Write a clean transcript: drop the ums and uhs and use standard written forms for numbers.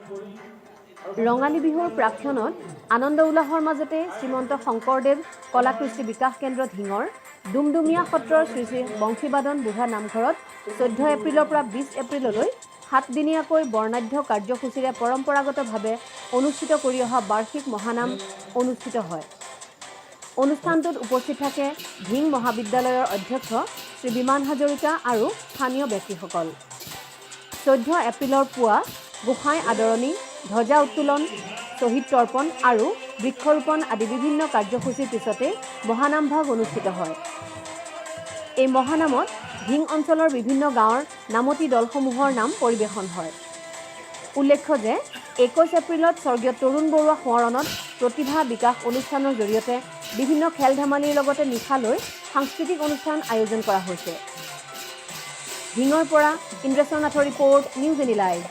ৰঙালী বিহুৰ প্ৰাক্ষণত আনন্দ উল্লাহৰ মাজতে শ্ৰীমন্ত শংকৰদেৱ কলাকৃষ্টি বিকাশ কেন্দ্ৰ ধিঙৰ ডুমডুমীয়া সত্ৰৰ শ্ৰী শ্ৰী বংশীবাদন বুঢ়া নামঘৰত 14 এপ্ৰিলৰ পৰা 20 এপ্ৰিললৈ 7 দিনীয়াকৈ বৰ্ণাঢ্য কাৰ্যসূচীৰে পৰম্পৰাগতভাৱে অনুষ্ঠিত কৰি অহা বাৰ্ষিক মহানাম অনুষ্ঠিত হয়। অনুষ্ঠানটোত উপস্থিত থাকে ধিং মহাবিদ্যালয়ৰ অধ্যক্ষ শ্ৰী বিমান হাজৰিকা আৰু স্থানীয় ব্যক্তিসকল। 14 এপ্ৰিলৰ পুৱা গোসাঁই আদৰণি, ধ্বজা উত্তোলন, শ্বহীদ তৰ্পণ আৰু বৃক্ষৰোপণ আদি বিভিন্ন কাৰ্যসূচীৰ পিছতে মহানামভাগ অনুষ্ঠিত হয়। এই মহানামত ধিং অঞ্চলৰ বিভিন্ন গাঁৱৰ নামতি দলসমূহৰ নাম পৰিৱেশন হয়। উল্লেখ্য যে 21 এপ্ৰিলত স্বৰ্গীয় তৰুণ বৰুৱা সোঁৱৰণত প্ৰতিভা বিকাশ অনুষ্ঠানৰ জৰিয়তে বিভিন্ন খেল ধেমালিৰ লগতে নিশালৈ সাংস্কৃতিক অনুষ্ঠান আয়োজন কৰা হৈছে। ধিঙৰ পৰা ইন্দ্ৰেশ্বৰ নাথৰ ৰিপৰ্ট, নিউজ এনি লাইভ।